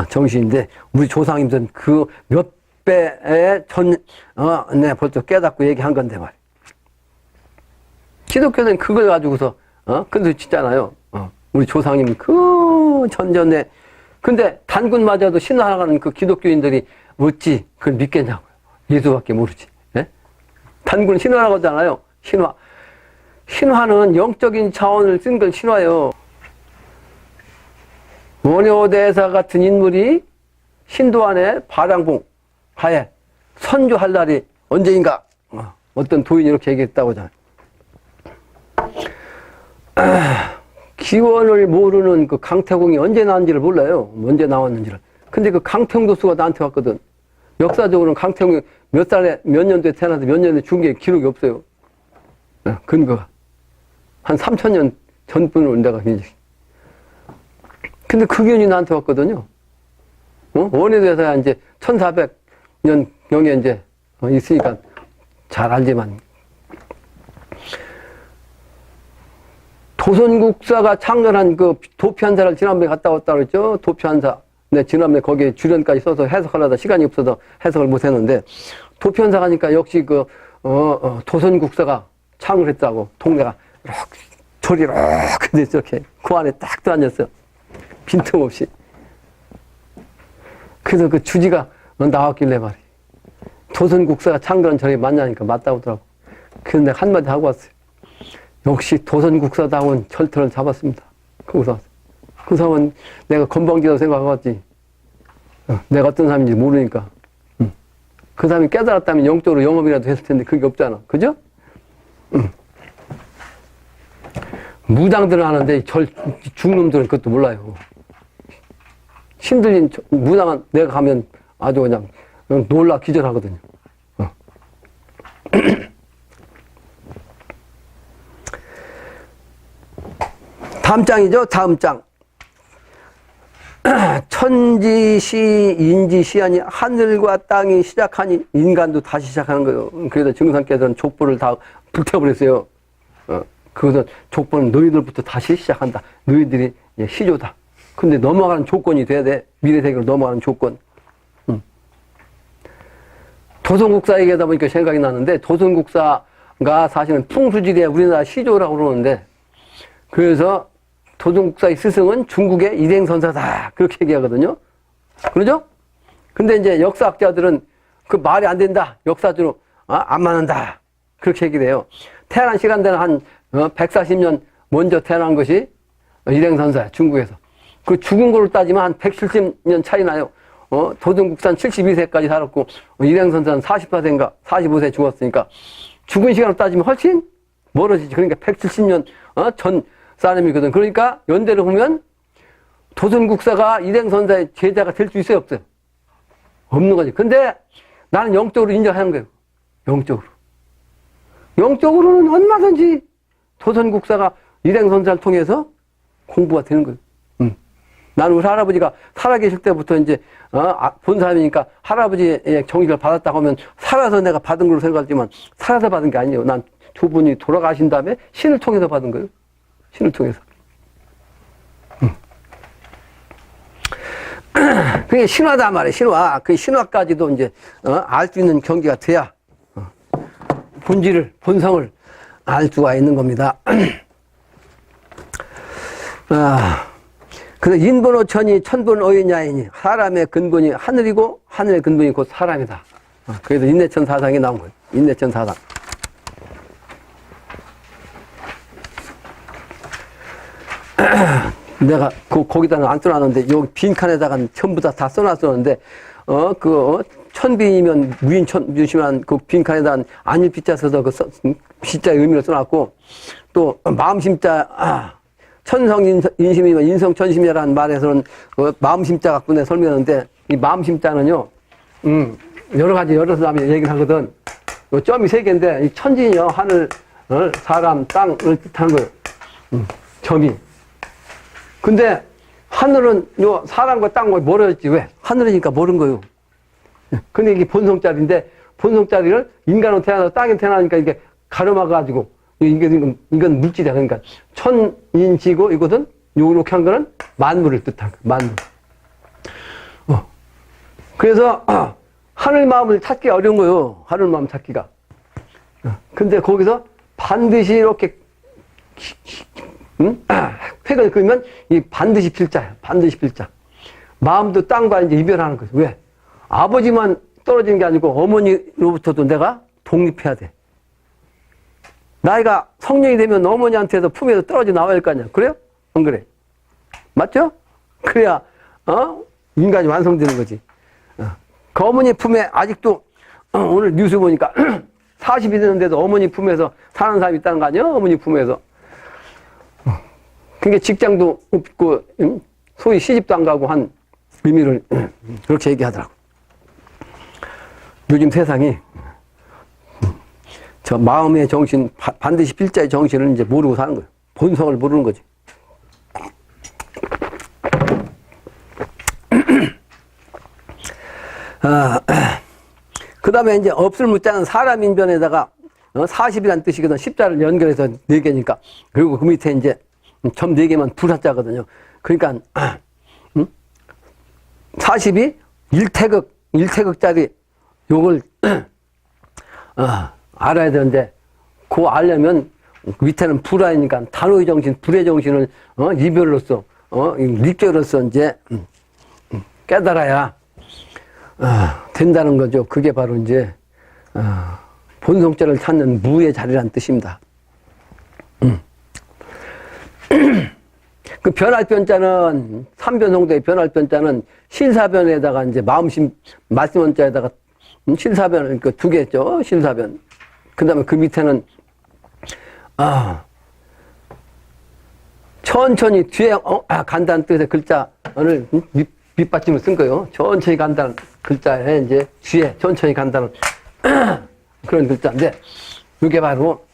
정신인데 우리 조상님들은 그 몇 배의 벌써 깨닫고 얘기한 건데 말이에요. 기독교는 그걸 가지고서 근데 짓잖아요. 우리 조상님 그 전전에 근데 단군마저도 신화하는 그 기독교인들이 어찌 그걸 믿겠냐고요. 예수밖에 모르지. 네? 단군 신화라고 하잖아요. 신화는 영적인 차원을 쓴 건 신화예요. 원효대사 같은 인물이 신도안의 바량봉 하에 선주할 날이 언제인가? 어떤 도인이 이렇게 얘기했다고 하잖아요. 기원을 모르는 그 강태공이 언제 나왔는지를 몰라요. 언제 나왔는지를. 근데 그 강평도수가 나한테 왔거든. 역사적으로는 강태공이 몇 살에, 몇 년도에 태어나서 몇 년에 죽은 게 기록이 없어요. 근거가. 한 3,000년 전분으로 내가 굉장히. 근데 그 기운이 나한테 왔거든요. 원효대사야 이제 1400년 경에 이제 있으니까 잘 알지만. 조선국사가 창렬한 그 도피한사를 지난번에 갔다 왔다 그랬죠? 도피한사. 네, 지난번에 거기에 주련까지 써서 해석하려다 시간이 없어서 해석을 못 했는데, 도피한사 가니까 역시 조선국사가 창렬했다고, 동네가 이렇게, 절이 이렇게 돼서 이렇게 그 안에 딱 들어앉았어요. 빈틈없이. 그래서 그 주지가 나왔길래 말이에요. 조선국사가 창렬한 절이 맞냐니까 맞다고 하더라고. 그래서 내가 한마디 하고 왔어요. 역시 조선국사다운 절터를 잡았습니다. 거기서 그 사람은 내가 건방지다고 생각하겠지. 내가 어떤 사람인지 모르니까. 그 사람이 깨달았다면 영적으로 영업이라도 했을 텐데 그게 없잖아. 그죠? 무당들은 하는데 중놈들은 그것도 몰라요. 힘들린 무당은 내가 가면 아주 그냥 놀라 기절하거든요. 다음 장이죠. 다음 장. 천지시 인지시하니 하늘과 땅이 시작하니 인간도 다시 시작하는 거예요. 그래서 증상께서는 족보를 다 불태워버렸어요. 그것은 족보는 너희들부터 다시 시작한다. 너희들이 시조다. 근데 넘어가는 조건이 돼야 돼. 미래세계로 넘어가는 조건. 조선국사 얘기하다 보니까 생각이 나는데, 조선국사가 사실은 풍수지리에 우리나라 시조라고 그러는데, 그래서 조선국사의 스승은 중국의 일행선사다. 그렇게 얘기하거든요. 그러죠? 근데 이제 역사학자들은 그 말이 안 된다. 역사적으로 안 맞는다. 그렇게 얘기를 해요. 태어난 시간대는 한 140년 먼저 태어난 것이 일행선사야. 중국에서. 그 죽은 걸로 따지면 한 170년 차이 나요. 조선국사는 72세까지 살았고, 일행선사는 44세인가 45세 죽었으니까, 죽은 시간으로 따지면 훨씬 멀어지지. 그러니까 170년, 전 사람이거든. 그러니까 연대를 보면, 조선국사가 일행선사의 제자가 될 수 있어요, 없어요? 없는 거지. 근데 나는 영적으로 인정하는 거예요. 영적으로. 영적으로는 얼마든지 조선국사가 일행선사를 통해서 공부가 되는 거예요. 나는 우리 할아버지가 살아계실 때부터 이제, 본 사람이니까 할아버지의 정신을 받았다고 하면 살아서 내가 받은 걸로 생각하지만 살아서 받은 게 아니에요. 난 두 분이 돌아가신 다음에 신을 통해서 받은 거예요. 신을 통해서. 그게 신화다 말이에요. 신화. 그 신화까지도 이제, 알 수 있는 경지가 돼야, 본질을, 본성을 알 수가 있는 겁니다. 그래서 인본어 천이 천본어이냐이니 사람의 근본이 하늘이고 하늘의 근본이 곧 사람이다. 그래서 인내천 사상이 나온 거예요. 인내천 사상. 내가 거기다는 안 써놨는데 여기 빈칸에다가 전부 다 써놨었는데 천빈이면 무인천빈이면 그 빈칸에다 안일비자 써서 그 비자의 의미를 써놨고 또 마음심자 천성인심이면 인성천심이라는 말에서는 마음심자 갖고 내 설명하는데 이 마음심자는요, 여러 가지 여러 사람이 얘기를 하거든. 요 점이 세 개인데 이 천지요, 하늘, 사람, 땅을 뜻하는 거예요. 점이. 근데 하늘은 요 사람과 땅과 멀어졌지. 왜? 하늘이니까 멀은 거예요. 근데 이게 본성자리인데 본성자리를 인간으로 태어나서 땅에 태어나니까 이게 가려막아가지고 이건 물질이야. 그러니까 천인지고 이것은 요렇게 한 거는 만물을 뜻한 거야. 만물. 그래서 하늘 마음을 찾기 어려운 거예요. 하늘 마음 찾기가. 근데 거기서 반드시 이렇게 획을 그으면 이 반드시 필자야. 반드시 필자. 마음도 땅과 이제 이별하는 거죠. 왜? 아버지만 떨어지는 게 아니고 어머니로부터도 내가 독립해야 돼. 나이가 성년이 되면 어머니한테서 품에서 떨어져 나와야 할 거 아니야. 그래요? 안 그래? 맞죠? 그래야, 인간이 완성되는 거지. 그 어머니 품에 아직도, 오늘 뉴스 보니까 40이 되는데도 어머니 품에서 사는 사람이 있다는 거 아니야? 어머니 품에서. 그게 직장도 없고, 소위 시집도 안 가고 한 의미를 그렇게 얘기하더라고. 요즘 세상이, 저 마음의 정신, 반드시 필자의 정신을 이제 모르고 사는 거예요. 본성을 모르는 거지. 그 다음에 이제 없을 무자는 사람 인변에다가 40이라는 뜻이거든. 십자를 연결해서 4개니까. 그리고 그 밑에 이제 점 4개만 불사자거든요. 그러니까 40이 1태극짜리 요걸 알아야 되는데 그거 알려면 밑에는 불화이니까 단호의 정신, 불의 정신을 이별로서 lik교로서 이제 깨달아야 된다는 거죠. 그게 바로 이제 본성자를 찾는 무의 자리라는 뜻입니다. 그 변할 변자는 삼변성도의 변할 변자는 실사변에다가 이제 마음심 말씀원자에다가 실사변 그 2개죠. 실사변. 그다음에 그 밑에는 천천히 뒤에 간다는 뜻의 글자를 밑받침을 쓴 거예요. 천천히 간다는 글자에 이제 뒤에 천천히 간다는 그런 글자인데 이게 바로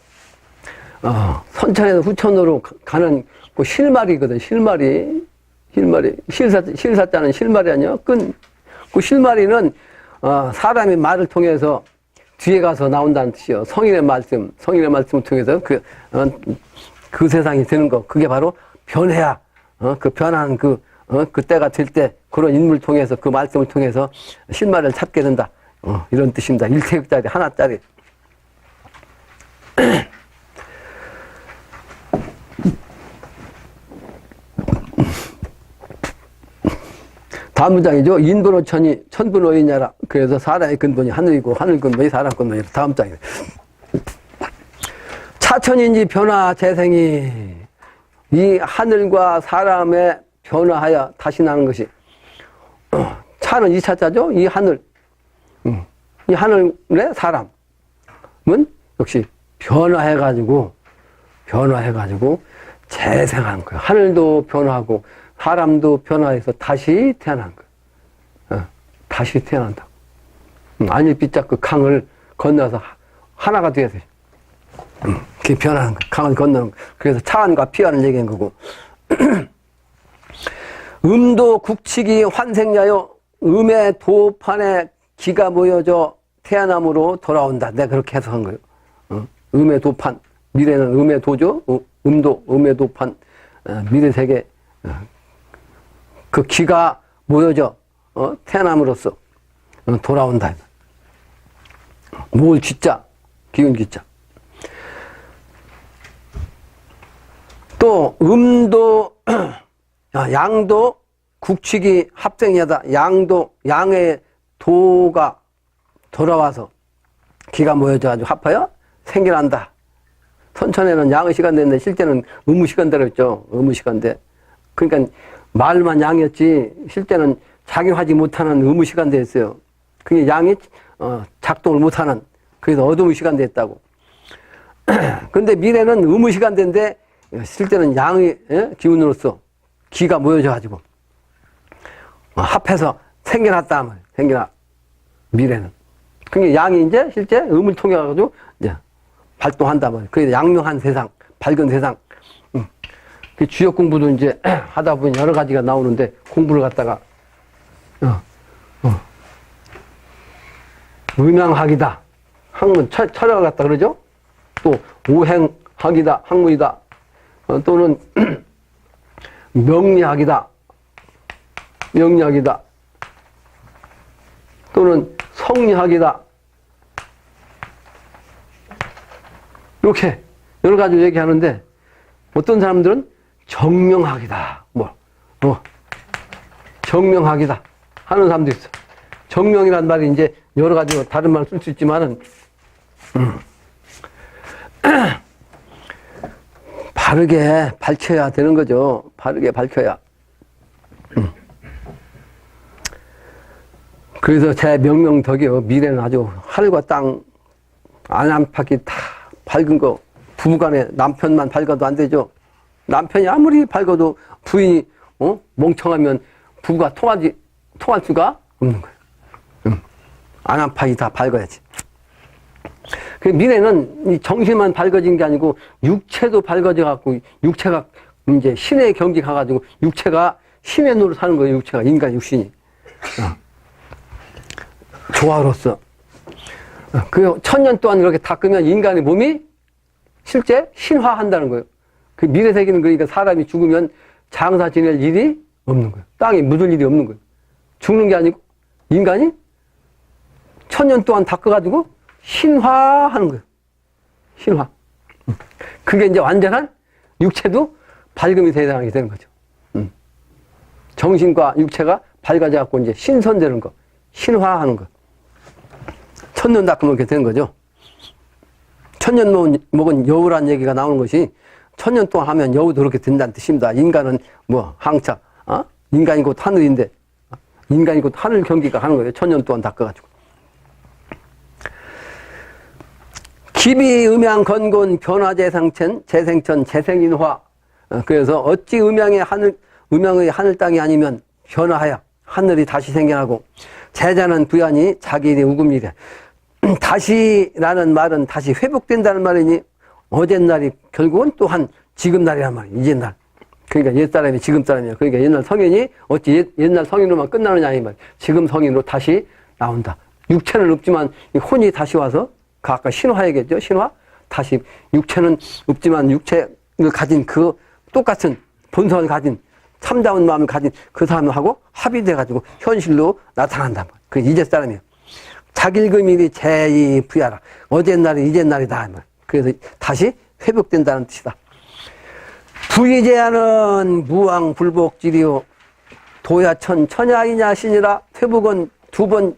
선천에서 후천으로 가는 그 실말이거든. 실말이. 실사자는 실말이 아니야. 그 실말이는 사람의 말을 통해서 뒤에 가서 나온다는 뜻이요. 성인의 말씀을 통해서 그 세상이 되는 거. 그게 바로 변해야, 그 변한 그 때가 될 때 그런 인물을 통해서 그 말씀을 통해서 실말을 찾게 된다. 이런 뜻입니다. 1태극짜리, 하나짜리. 다음 문장이죠. 인분호 천이 천분호이냐라. 그래서 사람의 근본이 하늘이고 하늘 근본이 사람 근본이라. 다음 장이에요. 차천인지 변화 재생이 이 하늘과 사람의 변화하여 다시 나는 것이 차는 이 차자죠. 이 하늘. 이 하늘의 사람은 역시 변화해가지고 재생한 거예요. 하늘도 변화하고 사람도 변화해서 다시 태어난 거예요. 다시 태어난다. 안일빛짝 그 강을 건너서 하나가 돼야 돼. 그게 변하는 거예요. 강을 건너는 거예요. 그래서 차안과 피안을 얘기한 거고. 음도 국칙이 환생야요. 음의 도판에 기가 모여져 태어남으로 돌아온다. 내가 그렇게 해석한 거예요. 음의 도판. 미래는 음의 도죠. 음도, 음의 도판. 미래 세계. 그 기가 모여져 태어남으로써 돌아온다. 뭘 쥐자, 기운 쥐자. 또 음도 양도 국칙이 합생이하다. 양의 도가 돌아와서 기가 모여져 가지고 합하여 생겨난다. 선천에는 양의 시간대인데 실제는 음의 시간대로 했죠. 음의 시간대. 그러니까 말만 양이었지 실제는 작용하지 못하는 의무 시간대였어요. 그게 양이 작동을 못하는, 그래서 어둠의 시간대였다고. 그런데 미래는 의무 시간대인데 실제는 양의 기운으로서 기가 모여져가지고 합해서 생겨났다 말이에요. 생겨나 미래는. 그게 양이 이제 실제 의무를 통해 가지고 이제 발동한다 말이에요. 그래서 양명한 세상, 밝은 세상. 그 주역 공부도 이제 하다 보면 여러 가지가 나오는데 공부를 갖다가 음양학이다. 학문 철학을 갖다 그러죠. 또 오행학이다. 학문이다. 또는 명리학이다. 명리학이다. 또는 성리학이다. 이렇게 여러 가지 얘기하는데 어떤 사람들은 정명학이다. 정명학이다. 하는 사람도 있어. 정명이란 말이 이제 여러 가지로 다른 말 쓸 수 있지만은, 바르게 밝혀야 되는 거죠. 바르게 밝혀야. 그래서 제 명명덕이요. 미래는 아주 하늘과 땅 안팎이 다 밝은 거. 부부간에 남편만 밝아도 안 되죠. 남편이 아무리 밝아도 부인이 멍청하면 부부가 통할 수가 없는 거예요. 안팎이 다 밝아야지. 그 미래는 이 정신만 밝아진 게 아니고 육체도 밝아져 갖고 육체가 이제 신의 경지 가가지고 육체가 신의 노릇 하는 거예요. 육체가 인간 육신이 조화로서 그 1000년 동안 그렇게 닦으면 인간의 몸이 실제 신화한다는 거예요. 그 미래 세계는 그러니까 사람이 죽으면 장사 지낼 일이 없는 거예요. 땅에 묻을 일이 없는 거예요. 죽는 게 아니고 인간이 1000년 동안 닦아가지고 신화하는 거예요. 신화. 그게 이제 완전한 육체도 밝음이 대상이 되는 거죠. 정신과 육체가 밝아져갖고 이제 신선되는 거, 신화하는 거. 1000년 닦으면 그렇게 되는 거죠. 1000년 먹은 여우란 얘기가 나오는 것이 1000년 동안 하면 여우도 그렇게 된다는 뜻입니다. 인간은 항차, 인간이 곧 하늘인데, 인간이 곧 하늘 경기가 하는 거예요. 1000년 동안 닦아가지고. 기비 음양 건곤 변화재상천 재생천 재생인화. 그래서 어찌 음양의 하늘 땅이 아니면 변화하여 하늘이 다시 생겨나고 제자는 부연이 자기 일이 우금이래. 다시라는 말은 다시 회복된다는 말이니 어젯날이 결국은 또한 지금 날이란 말이에요. 이제 날. 그러니까 옛사람이 지금 사람이야. 그러니까 옛날 성인이 어찌 옛날 성인으로만 끝나느냐 이 말. 지금 성인으로 다시 나온다. 육체는 없지만 혼이 다시 와서 그 아까 신화얘기했죠. 신화. 다시 육체는 없지만 육체를 가진 그 똑같은 본성을 가진 참다운 마음을 가진 그 사람하고 합의돼 가지고 현실로 나타난다. 그 이제 사람이에요. 자길금일이 제2부야라. 어제날이 이제날이다. 그래서 다시 회복된다는 뜻이다. 부의제하는 무왕불복지리요 도야천 천야이냐 신이라. 회복은 두 번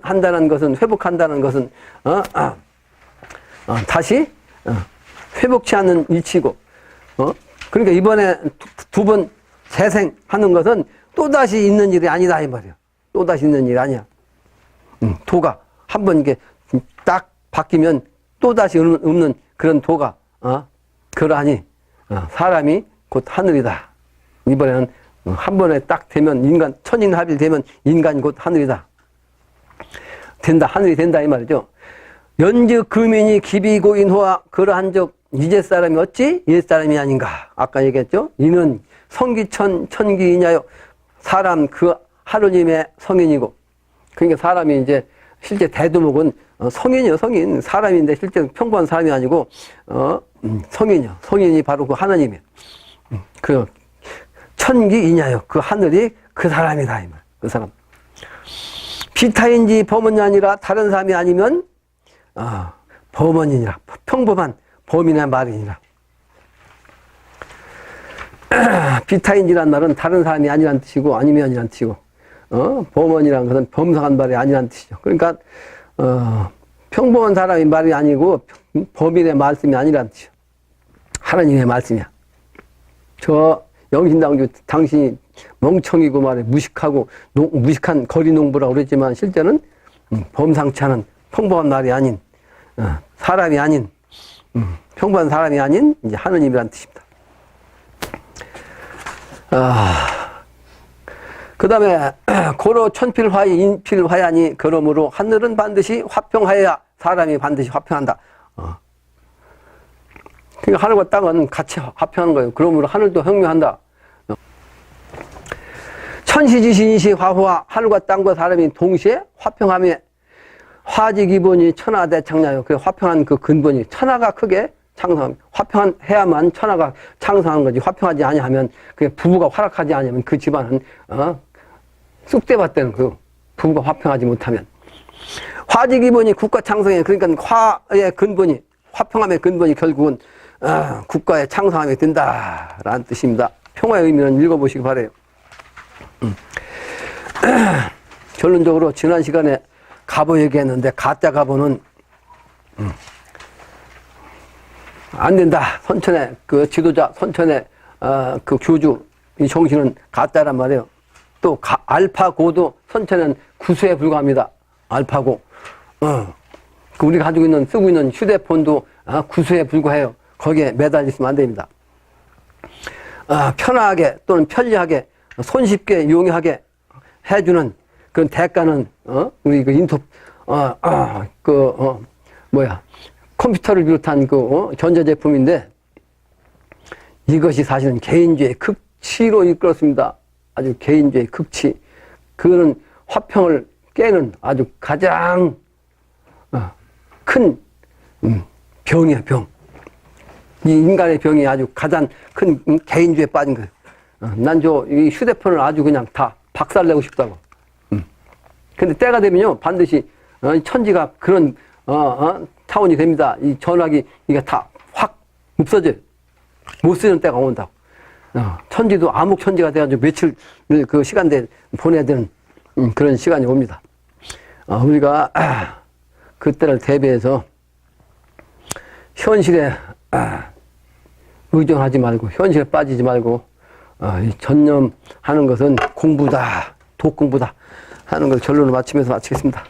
한다는 것은, 회복한다는 것은 다시 회복치 않는 일치고, 그러니까 이번에 두 번 재생하는 것은 또다시 있는 일이 아니다 이 말이야. 또다시 있는 일이 아니야. 도가 한 번 이게 딱 바뀌면 또다시 없는 그런 도가 그러하니 사람이 곧 하늘이다. 이번에는 한 번에 딱 되면 인간, 천인합일 되면 인간이 곧 하늘이다. 된다, 하늘이 된다 이 말이죠. 연즉 금인이 기비고인호와 그러한 적 이제 사람이 어찌 옛 사람이 아닌가. 아까 얘기했죠. 이는 성기천 천기이냐요. 사람 그 하느님의 성인이고. 그러니까 사람이 이제 실제 대두목은 성인이요, 성인. 사람인데 실제 평범한 사람이 아니고 성인이요. 성인이 바로 그 하느님이에요. 그 천기이냐요. 그 하늘이 그 사람이다 이 말. 그 사람. 비타인지 범은이 아니라 다른 사람이 아니면 범원이니라. 평범한 범인의 말이니라. 비타인지란 말은 다른 사람이 아니란 뜻이고 아니면이란 뜻이고, 범원이란 것은 범상한 말이 아니란 뜻이죠. 그러니까 평범한 사람의 말이 아니고 범인의 말씀이 아니란 뜻이죠. 하나님의 말씀이야. 저 영신당주 당신이 멍청이고 말해 무식하고 무식한 거리 농부라고 그랬지만 실제는 범상치 않은 평범한 말이 아닌 사람이 아닌 평범한 사람이 아닌 이제 하느님이란 뜻입니다. 그 다음에 고로 천필화이 인필화야니 그러므로 하늘은 반드시 화평하여야 사람이 반드시 화평한다. 그러니까 하늘과 땅은 같이 화평하는 거예요. 그러므로 하늘도 혁명한다. 천시지신시 화호와 하늘과 땅과 사람이 동시에 화평하며 화지 기본이 천하대창냐요. 그 화평한 그 근본이 천하가 크게 창성합니다. 화평해야만 천하가 창성한 거지. 화평하지 아니하면 그 부부가 활락하지 아니하면 그 집안은 쑥대밭 되는 그 부부가 화평하지 못하면 화지 기본이 국가 창성에 그러니까 화의 근본이 화평함의 근본이 결국은 국가의 창성함이 된다라는 뜻입니다. 평화의 의미는 읽어보시기 바래요. 결론적으로 지난 시간에 가보 얘기했는데 가짜 가보는 안 된다. 선천의 그 지도자, 선천의 그 교주 이 정신은 가짜란 말이에요. 또 알파고도 선천은 구수에 불과합니다. 알파고. 우리가 가지고 있는 쓰고 있는 휴대폰도 구수에 불과해요. 거기에 매달려 있으면 안 됩니다. 편하게 또는 편리하게 손쉽게 용이하게 해주는 그런 대가는 우리 그 컴퓨터를 비롯한 그 전자제품인데 이것이 사실은 개인주의 극치로 이끌었습니다. 아주 개인주의 극치. 그거는 화평을 깨는 아주 가장 큰 병이야, 병. 이 인간의 병이 아주 가장 큰 개인주의에 빠진 거예요. 난 이 휴대폰을 아주 그냥 다 박살내고 싶다고. 근데 때가 되면요, 반드시 천지가 그런 차원이 됩니다. 이 전화기 이게 다 확 없어져요. 못 쓰는 때가 온다고. 천지도 암흑 천지가 돼가지고 며칠 그 시간대 보내야 되는 그런 시간이 옵니다. 우리가 그때를 대비해서 현실에 의존하지 말고 현실에 빠지지 말고 전념하는 것은 공부다, 독공부다 하는 걸 결론으로 마치면서 마치겠습니다.